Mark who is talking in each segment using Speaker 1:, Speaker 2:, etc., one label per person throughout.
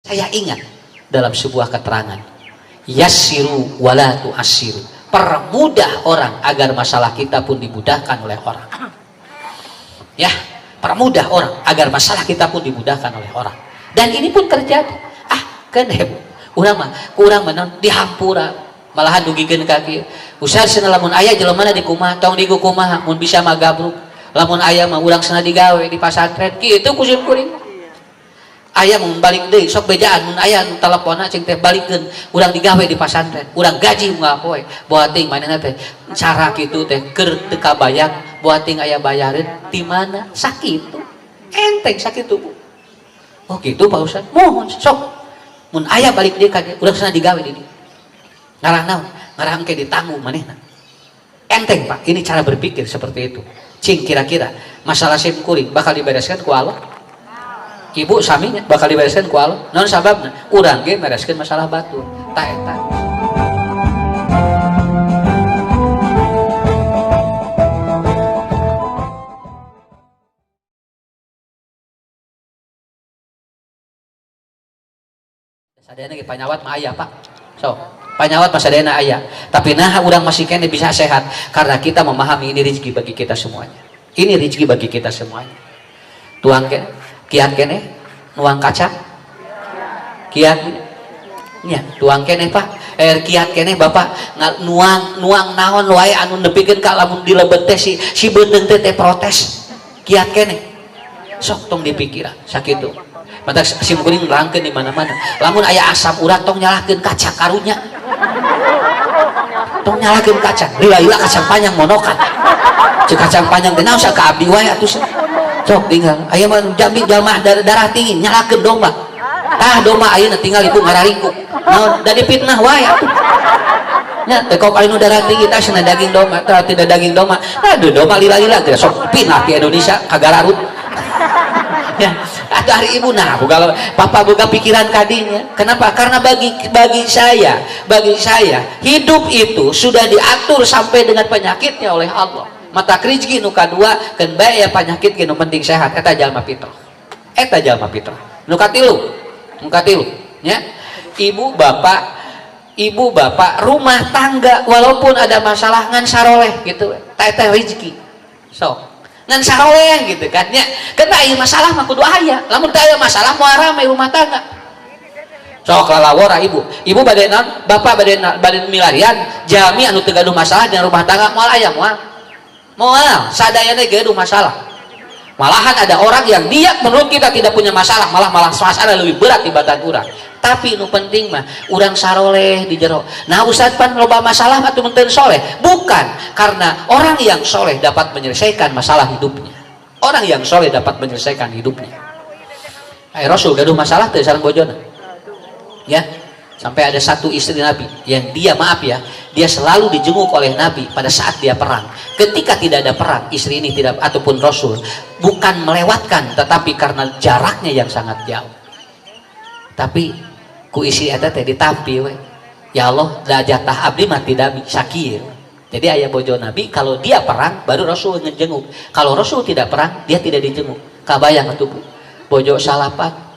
Speaker 1: Saya ingat dalam sebuah keterangan, yassiru wala tu'assiru, permudah orang agar masalah kita pun dimudahkan oleh orang. Ya, permudah orang agar masalah kita pun dimudahkan oleh orang. Dan ini pun terjadi. Kan urang mah kurang menon dihampura, malahan dugikeun kaki. Usah cenah lamun aya jelema di kumaha tong digu kumaha mun bisa mah gabruk. Lamun aya mah urang cenah digawe di pasantren kitu kusim kuring. Aya mun balik deui sok bejaan mun aya nu teleponna cing teh balikeun urang digawe di pasantren. Urang gaji moal poe. Boa teuing manehna teh cara kitu teh keur teu kabayang boa teuing aya bayareun di mana sakitu. Enteng sakitu Bu. Oh gitu Pak Ustaz. Mohon sok mun aya balik deui ka dieu urang cenah digawe di dieu. Ngarah naon? Ngarah engke ditanggung manehna. Enteng Pak, ini cara berpikir seperti itu. Cing kira-kira masalah sim kuring bakal dibereskan ku Allah? Ibu saminya bakal dibereskan ku Allah. Naon sababna? Urang ge bereskeun masalah batur. Tah eta. Sadayana ge panyawat mah aya, Pak. So, panyawat mah sadayana aya. Tapi nah urang masih kene bisa sehat karena kita memahami ini rezeki bagi kita semuanya. Ini rezeki bagi kita semuanya. Tuang kene, kiat kene, nuang kaca, kiat, ya, tuang kene Pak, kiat kene Bapak, nuang naon wae anu nepikeun ka lamun dilebet teh si beundeung teh protes, kiat kene, sok tong dipikiran, sakitu. Mata sim kuring langkeun di mana-mana. Lamun aya asam urat tong nyalakeun kaca karunya, tong nyalakeun kaca, lila-lila kacang panjang monokan, cek kacang panjang teh naon ka abdi wae atuh. Sok tinggal aya mah jambi jalmah darah tinggi nyalakeun domba. Domba ayeuna tinggal ibu ngararingkuk. Naon da dipitnah wae atuh. Nya teh kok anu darah tinggi tah cenah daging domba, tah tidak daging domba. Aduh domba lila-lila geus sok pindah ti Indonesia ka Garut. Ya, atuh hari ibu nah kalau papa boga pikiran kadinya. Kenapa? Karena bagi saya hidup itu sudah diatur sampai dengan penyakitnya oleh Allah. Mata rezeki nu kadua keun bae ya penyakit ge nu penting sehat eta jalma fitrah. Eta jalma fitrah. Nu katilu nya ibu bapak rumah tangga walaupun ada masalah ngan saroleh gitu. Eta rezeki. So, ngan saroleh gitu kan nya. Kena ieu masalah mah kudu aya. Lamun teu aya masalah moal rame rumah tangga. Sok lalawora ibu bade naon? Bapak bade milarian jami anu teu gaduh masalah di rumah tangga moal aya moal sadayana gaduh masalah. Malahan ada orang yang dia menurut kita tidak punya masalah, malah masalah lebih berat di badan urang. Tapi nu penting mah urang saroleh di jero. Nah Ustaz pan loba masalah atuh mun teu soleh. Bukan, karena orang yang soleh dapat menyelesaikan masalah hidupnya. Orang yang soleh dapat menyelesaikan hidupnya. Rasul gaduh masalah teu sareng bojona. Ya. Sampai ada satu istri Nabi yang dia dia selalu dijenguk oleh Nabi pada saat dia perang. Ketika tidak ada perang, istri ini tidak ataupun Rasul bukan melewatkan, tetapi karena jaraknya yang sangat jauh. Tapi ku istri eta teh ditampi we. Ya Allah, da jatah abdi mah tidak sakir. Jadi aya bojo Nabi kalau dia perang baru Rasul ngejenguk. Kalau Rasul tidak perang, dia tidak dijenguk. Kabayang atuh Bu. Bojo salapan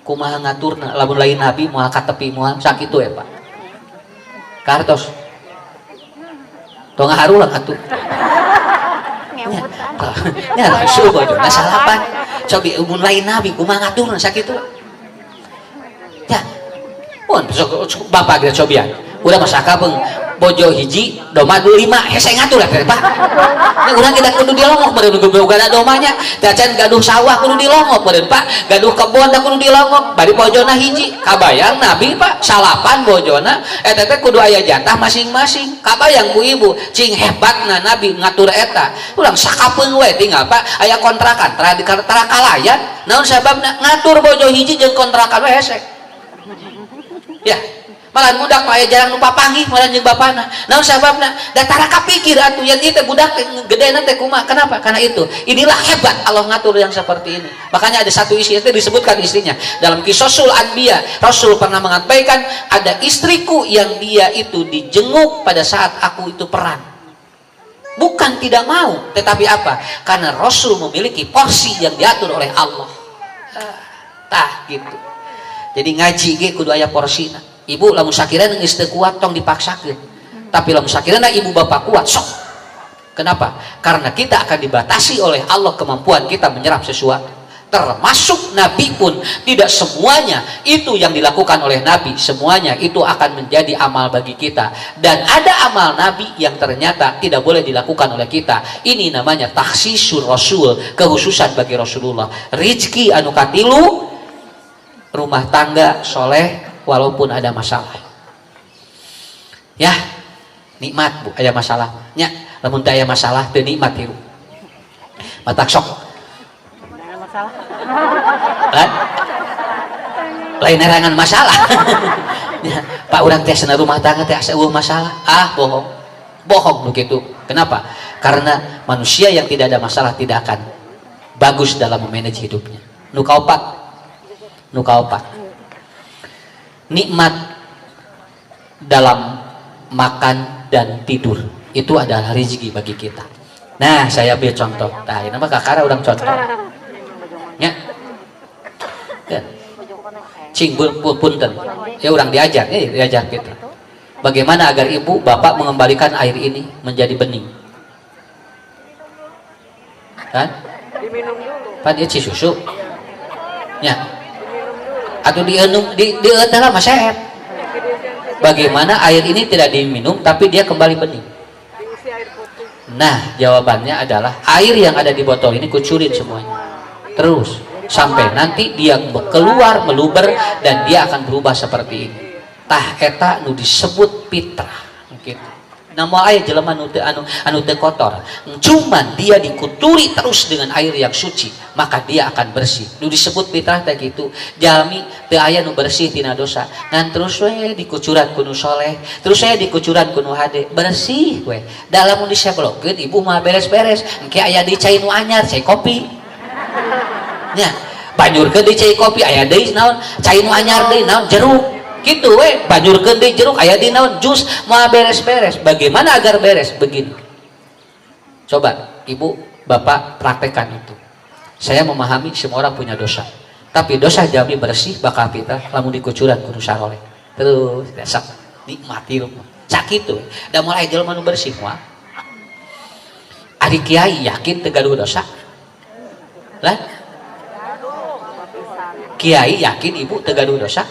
Speaker 1: kumaha ngaturna lamun lain Nabi moal ka tepi moal sakitu ya Pak. Kartos. Tong ngaharulang atuh. Nya Rasul bojona salapan. Cobi mun lain Nabi kumaha ngaturna sakitu. Ya. Mun bapak geus cobian. Urang mah sakapeung bojo hiji doma 5 hese ngatur lah Pak. Nya urang kita kudu dilongok meureun boga domanya, dacan gaduh sawah kudu dilongok meureun Pak, gaduh kebon da kudu dilongok, bari bojona hiji. Kabayang Nabi Pak, salapan bojona eta teh kudu aya jatah masing-masing. Kabayang ku ibu, cing hebatna Nabi ngatur eta. Urang sakapeung we tinggal Pak, aya kontrakan tara kalayan. Naon sababna? Ngatur bojo hiji jeung kontrakan we hese. Ya. Malah budak mah aya jarang nu papanggih malah jeung bapana. Naon sababna? Da tara kapikir atuh yen ieu teh budak gedena teh kumaha. Kenapa? Karena itu. Inilah hebat Allah ngatur yang seperti ini. Makanya ada satu istri itu disebutkan istrinya dalam Qisasul Anbiya. Rasul pernah mengatakan ada istriku yang dia itu dijenguk pada saat aku itu perang. Bukan tidak mau, tetapi apa? Karena Rasul memiliki porsi yang diatur oleh Allah. Tah gitu. Jadi ngaji ge kudu aya porsina. Ibu lamun sakireun geus teu kuat tong dipaksakeun. Tapi lamun sakireuna ibu bapak kuat sok. Kenapa? Karena kita akan dibatasi oleh Allah kemampuan kita menyerap sesuatu. Termasuk Nabi pun tidak semuanya itu yang dilakukan oleh Nabi, semuanya itu akan menjadi amal bagi kita. Dan ada amal Nabi yang ternyata tidak boleh dilakukan oleh kita. Ini namanya takhsisur Rasul, kekhususan bagi Rasulullah. Rizki anu katilu, rumah tangga soleh walaupun ada masalah. Ya, nikmat bu, ada masalah. Ya, lamun teu aya masalah teu nikmat hirup. Matak sok. Kan? Lain nerangan masalah. Ya, Pak urang teh sana rumah tangga teh asa eueuh masalah. Ah, bohong. Bohong begitu. Kenapa? Karena manusia yang tidak ada masalah tidak akan bagus dalam memanage hidupnya. Nu kaopat. Nikmat dalam makan dan tidur itu adalah rezeki bagi kita. Nah, saya ambil contoh. Nah, ini mah kakara urang contoh. Ya. Cing punten. Ya orang diajar kita. Bagaimana agar ibu bapak mengembalikan air ini menjadi bening? Kan? Diminum dulu. Pan dia susu. Ya. Atau dieuteula masehet. Bagaimana air ini tidak diminum tapi dia kembali bening? Nah, jawabannya adalah air yang ada di botol ini kucurin semuanya. Terus sampai nanti dia keluar meluber dan dia akan berubah seperti ini. Tah eta nu disebut fitrah gitu. Namun aya jelema anu teu kotor, cuman dia dikuturi terus dengan air yang suci, maka dia akan bersih. Nu disebut fitrah teh gitu. Jalmi teu aya nu bersih tina dosa, ngan terus we dikucuran ku nu soleh, terus we dikucuran ku nu hade, bersih we. Da lamun diseblokeun ibu mah beres-beres, engke aya di cai nu anyar, cai kopi. Ya, banjurkeun di cai kopi aya deui naon? Cai nu anyar deui naon? Jeruk. Gitu we, banjurkeun deui jeruk aya di naon? Jus. Moal beres-beres. Bagaimana agar beres? Begini. Coba ibu, bapak praktekkan itu. Saya memahami semua orang punya dosa. Tapi dosa jami bersih bakal fitrah lamun dikucuran kudu saroleh. Terus dasar nikmati rumah. Sakitu. Da mulai jelema nu bersih moal. Ari kiai yakin teu gaduh dosa? Lah? Kiai yakin ibu teu gaduh dosa?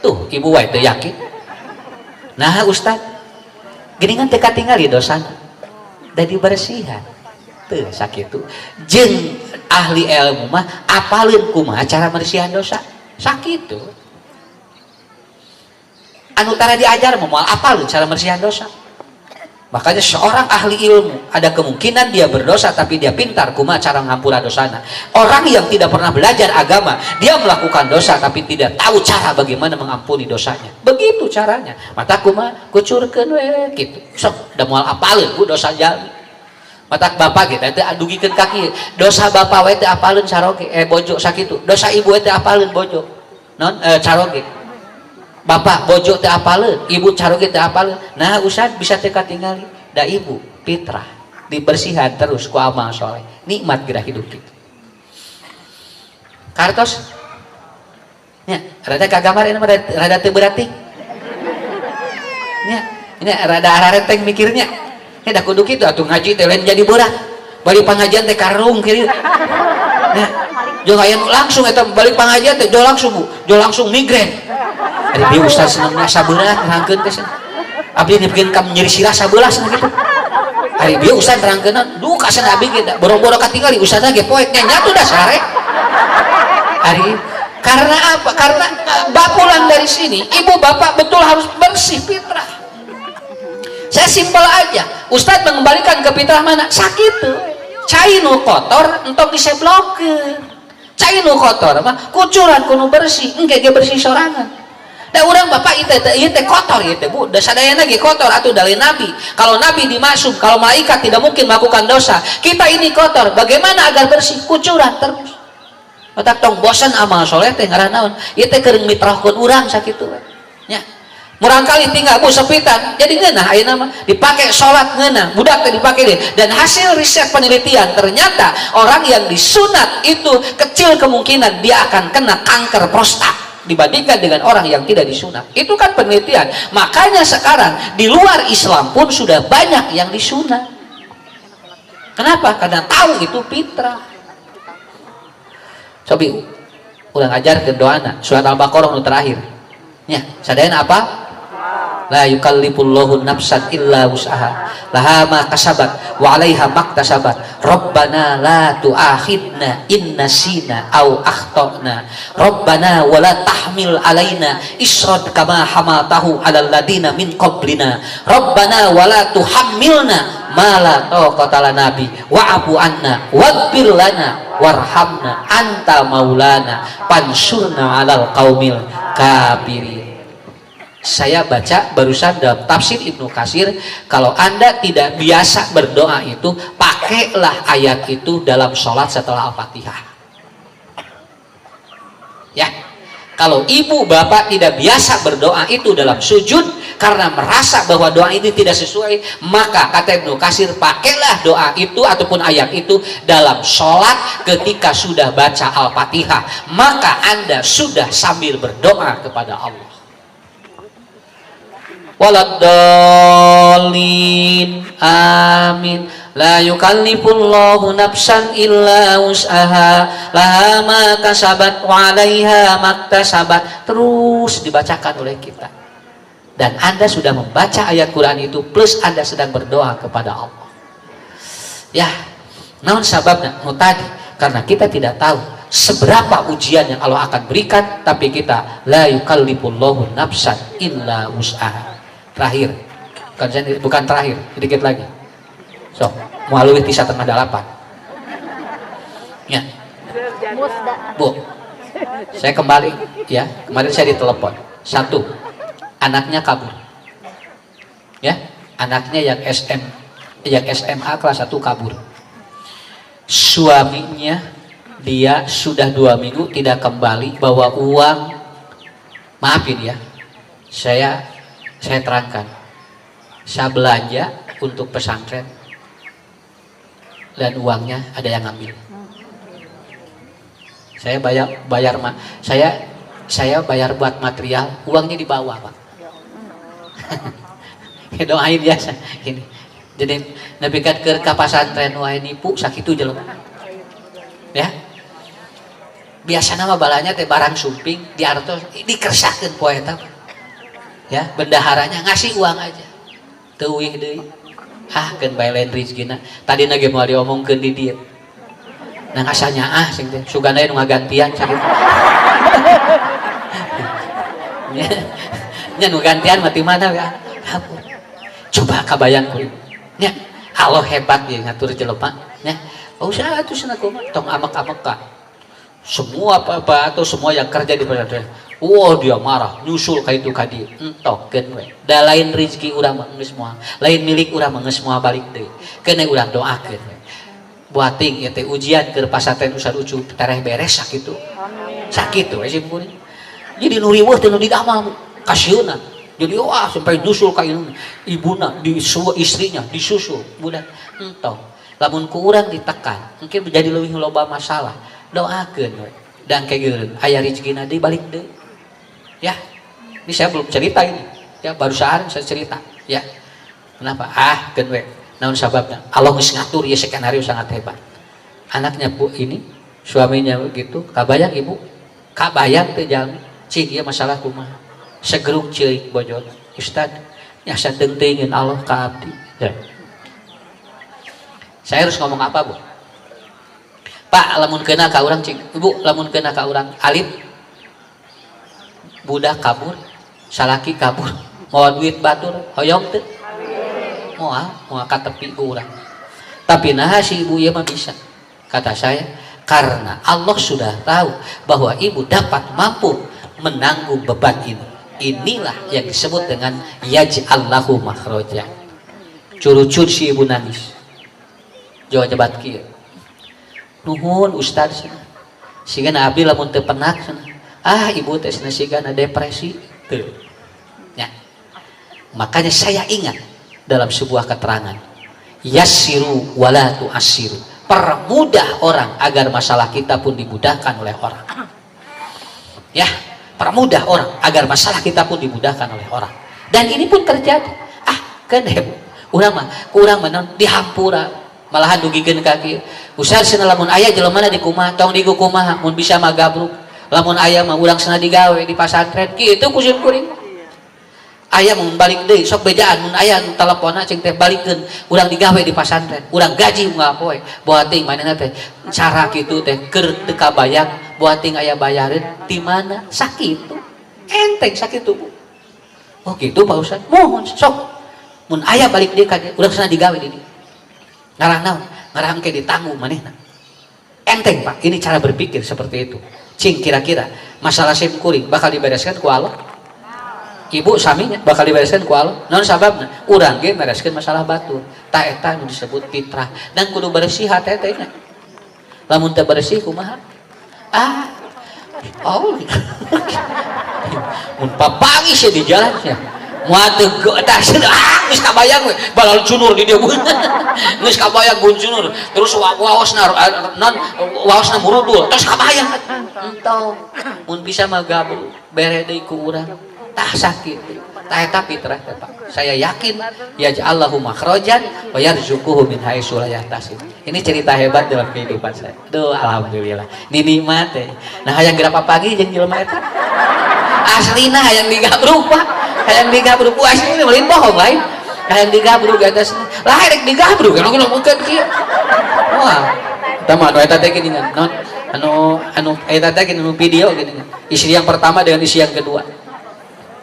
Speaker 1: Tuh, ibu wae teu yakin. Nah, Ustad, geuningan teu katingali dosana. Da dibersihan. Teu sakitu. Jeung ahli ilmu mah apaleun kumaha cara bersihan dosa. Sakitu. Anu tara diajar mah moal apaleun cara bersihan dosa. Makanya seorang ahli ilmu ada kemungkinan dia berdosa tapi dia pintar kumaha cara ngampura dosana. Orang yang tidak pernah belajar agama, dia melakukan dosa tapi tidak tahu cara bagaimana mengampuni dosanya. Begitu caranya. Mata kumaha kucurkeun we kitu. Sok da moal apaleun ku dosa jalmi. Mata bapak kita teh adugikeun kaki. Dosa bapak we teh apaleun saroge bojo sakitu. Dosa ibu we teh apaleun bojo. Non saroge. Bapak bojo teh apaleun, ibu caroge teh apaleun. Nah, Ustad bisa teu katingali da ibu fitrah, dibersihan terus ku amal soleh. Nikmat geura hidup kita. Kartos. Nya, rada kagamar ini rada teu berarti. Nya, ini rada ararenteng mikirnya. Nya da kudu kitu atuh ngaji teh lain jadi borak. Balik pengajian teh karung kieu. Nya, jeung aya langsung eta balik pengajian teh jo langsung migrain. Ari bieu Ustaz senengna sabeula nerangkeun teh. Abdi dipikeun ka nyeri sirah sabeula cenah kitu. Ari bieu Ustaz nerangkeun duh ka sana abdi ge boro-boro katingali Ustaz ge poek nya nyatu da sare. Ari karena apa? Karena pulang dari sini ibu bapak betul harus bersih fitrah. Saya simpel aja. Ustaz mengembalikan ke fitrah mana? Sakitu. Cai nu kotor entong diseblokeun. Cai nu kotor mah kucuran kudu bersih, engke ge bersih sorangan. Da urang bapak ieu teh kotor ieu teh Bu, da sadayana ge kotor atuh dari nabi. Kalau nabi dimaksud, kalau malaikat tidak mungkin melakukan dosa. Kita ini kotor, bagaimana agar bersih? Kucuran terus. Otak tong bosan amal soleh teh ngaran naon? Ieu teh keur mitrahkeun urang sakitu we. Nya. murangkali tinggal bu sepitan jadi ngeunah aya nama dipakai sholat ngeunah budak teh dipakai deh. Dan hasil riset penelitian ternyata orang yang disunat itu kecil kemungkinan dia akan kena kanker prostat dibandingkan dengan orang yang tidak disunat. Itu kan penelitian. Makanya sekarang di luar Islam pun sudah banyak yang disunat. Kenapa? Karena tahu itu fitrah. Cobi udah ngajar ke doana surat Al-Baqarah nu terakhir nya sadayana apa? La yukallifullahu nafsan illa wus'aha laha ma kasabat wa 'alaiha maktasabat rabbana la tu'akhidna in nasina aw akhtana rabbana wa la tahmil 'alaina isran kama hamaltahu 'alal ladina min qablina rabbana wa la tuhammilna ma la taqata lana bi wa'fu anna waghfir lana warhamna anta maulana pansurna 'alal qaumil kafirin. Saya baca barusan dalam tafsir Ibnu Katsir, kalau Anda tidak biasa berdoa itu, pakailah ayat itu dalam sholat setelah Al-Fatihah. Ya, kalau ibu bapak tidak biasa berdoa itu dalam sujud karena merasa bahwa doa ini tidak sesuai, maka kata Ibnu Katsir, pakailah doa itu ataupun ayat itu dalam sholat ketika sudah baca Al-Fatihah, maka Anda sudah sambil berdoa kepada Allah. Waladdallin amin. La yukallifullahu nafsan illa wus'aha laha ma kasabat wa 'alaiha maktasabat. Terus dibacakan oleh kita. Dan Anda sudah membaca ayat Quran itu plus Anda sedang berdoa kepada Allah. Ya, naon sababna? Nu tadi karena kita tidak tahu seberapa ujian yang Allah akan berikan, tapi kita la yukallifullahu nafsan illa wus'aha. Terakhir, bukan terakhir, sedikit lagi. So, mualuwi 9:38. Ya. Bu, saya kembali ya. Kemarin saya ditelepon. Satu, anaknya kabur. Ya, anaknya yang SMA kelas 1 kabur. Suaminya dia sudah 2 minggu tidak kembali bawa uang. Maafin ya. Saya terangkan, saya belanja untuk pesantren dan uangnya ada yang ngambil. Saya bayar buat material, uangnya dibawa pak. Doain biasa ini. Jadi nepikan ke pesantren wae nipu sakitu jelema. Ya. Biasana mah balanya teh barang sumping diartos dikersahkeun poe eta. Ya, bendaharanya ngasih uang aja. Teuwih deui. Keun bae lain rezekina. Tadi ge moal diomongkeun di dieu. Nang asanya sing teh sugana nu ngagantian sakitu. Nya nu gantian mah ti mana ya? Coba kabayang kuy. Nya Allah hebat ye ngatur jelema nya. Usah atuh cenah kumaha tong amek-amek ka. Semua apa atau semua yang kerja di pesantren, wah dia marah, nyusul ka itu ka dieu. Entokeun we. Da lain rezeki urang mah geus moal, lain milik urang mah geus moal balik deui. Keun urang doakeun we. Buating ieu teh ujian keur pasantren Ustaz Ucup tareh beres sakitu. Amin. Sakitu we simpulna. Jadi nu riweuh teh nu didamal kasieuna. Jadi wah sampai nyusul ka ibuna, istrinya disusul budak. Entok. Lamun ku urang ditekan, mungkin menjadi leuwih loba masalah. Doakeun we. Dan kayak gitu aya rezekina deui balik deui. Ya. Ini saya belum cerita ini. Ya baru sehari saya cerita. Ya. Kenapa? Keun we. Naon sababna? Allah geus ngatur ieu skenario sangat hebat. Anaknya Bu ini, suaminya begitu, kabayang ibu? Kabayang teh jalmi. Cik ieu masalah kumaha? Segeruk ceuing bojot. Ustad, nya satenteungeun Allah ka abdi. Ya. Saya harus ngomong apa, Bu? Pak, lamun kena ka urang cik. Ibu, lamun kena ka urang alif budak kabur, salaki kabur, mau duit batur, hoyong teu? Moal ka tepi ku urang. Tapi nah si ibu ieu mah bisa. Kata saya, karena Allah sudah tahu bahwa ibu dapat mampu menanggung beban ini. Inilah yang disebut dengan yaj'allahu makhraja. Curucur si ibu nangis. Jawa jebat kieu. Nuhun Ustaz sigana abdi lamun teu penak ibu teh sigana depresi teu nya Makanya saya ingat dalam sebuah keterangan, yassiru wala tu'assiru, permudah orang agar masalah kita pun dimudahkan oleh orang. Ya, permudah orang agar masalah kita pun dimudahkan oleh orang. Dan ini pun terjadi. Kan urang mah kurang menon dihampura malahan dugikeun kaki. Ustaz cenah lamun aya jelema di kumaha tong digu kumaha mun bisa mah gabruk. Lamun aya mah urang cenah digawe di pasantren kitu kusim kuring. Aya mun balik deui sok bejaan mun aya teleponna cing teh balikeun urang digawe di pasantren. Urang gaji moal poe. Boa teuing manehna teh cara kitu teh keur teu kabayang boa teuing aya bayareun di mana sakitu. Enteng sakitu Bu. Oh gitu Pak Ustaz. Mohon sok mun aya balik dia kade urang sana digawe di dieu ngarang naon ngarang ke ditanggung manehna. Enteng Pak, ini cara berpikir seperti itu. Cing kira-kira masalah sim kuring bakal dibereskan ku Allah? Ibu saminya bakal dibereskan ku Allah? Naon sababna? Urang ge bereskeun masalah batur. Ta eta nu disebut fitrah dan kudu bersih hate teh nya. Lamun teu bersih kumaha? Oh. Mun papangis di jalan sia. Moal teu tah geus kabayang we balal cunur di dieu. Geus kabayang gun cunur terus waosna non waosna murudul terus kabayang entong mun bisa mah gabruk bere deui ku urang tah sakit tah eta fitrah teh Pak. Saya yakin yaj'allahu makhrajan wa yarzuquhu min haitsu la yahtasib. Ini cerita hebat dalam kehidupan saya. Duh alhamdulillah dinikmat teh. Nah hayang gerapa pagi jeung jelema eta aslina hayang digabruk Pak. Hayang digabruk ku asli meureun bohong lain. Hayang digabruk eta lah rek digabruk anu ngomongkeun kieu. Wah, eta mah eta teh gini non anu eta teh gini video gini. Istri yang pertama dengan istri yang kedua.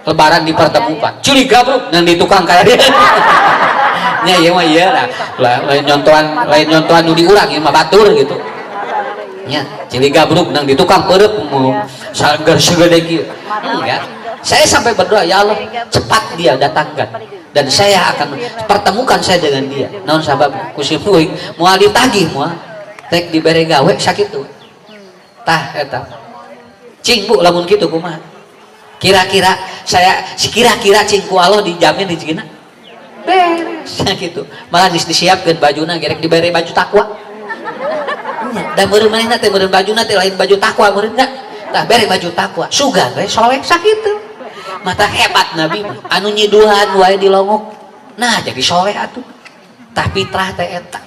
Speaker 1: Lebaran dipertemukan. Curi gabruk dan di tukang kaya dia. Nya ieu mah ieu lah. Lain nyontohan nu diurang ieu mah batur gitu. Nya, cili gabruk nang di tukang peureup sagar segede kieu. Enggak. Saya sampai berdoa, ya Allah cepat dia datangkan dan saya akan pertemukan saya dengan dia. Naon sabab kusim teuing moal ditagih moal tek dibere gawe sakitu. Tah eta. Cing Bu lamun kitu kumaha? Kira-kira saya kira-kira cing ku Allah dijamin rezekina? Beres sakitu. Malah disiapkeun bajuna gerek dibere baju takwa. Da meureun manehna teh meureun bajuna teh lain baju takwa meureun enggak? Tah bere baju takwa, sugan we soleh sakitu. Mata hebat Nabi anu nyiduhan wae dilongok. Nah jadi soleh atuh. Tah fitrah teh eta.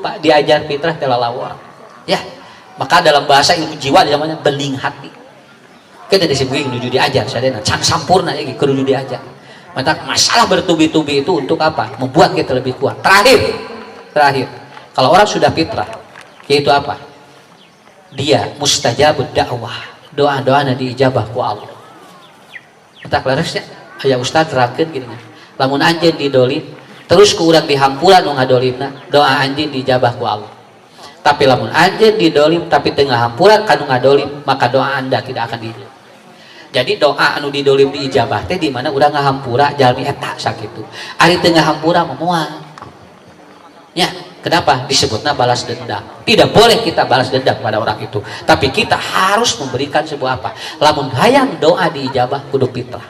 Speaker 1: Pak diajar fitrah teh lalawor. Ya, maka dalam bahasa ilmu jiwa namanya bening hati. Kita disebut nuju diajar sadena can sampurna ya kudu diajar. Maka masalah bertubi-tubi itu untuk apa? Membuat kita lebih kuat. Terakhir. Kalau orang sudah fitrah, yaitu apa? Dia mustajabud dakwah. Doa-doana diijabah ku Allah. Tak laresnya aya ustaz terangkeun gini lamun anjeun didolim terus ku urang dihampura nu ngadolimna doa anjeun dijabah ku Allah. Tapi lamun anjeun didolim tapi teu ngahampura kanu ngadolim maka doa Anda tidak akan diijabah. Jadi doa anu didolim diijabah teh di mana urang ngahampura jalmi eta sakitu. Ari teu ngahampura moal. Ya, kenapa disebutna balas dendam? Tidak boleh kita balas dendam pada orang itu, tapi kita harus memberikan sebuah apa? Lamun hayang doa diijabah kudu fitrah.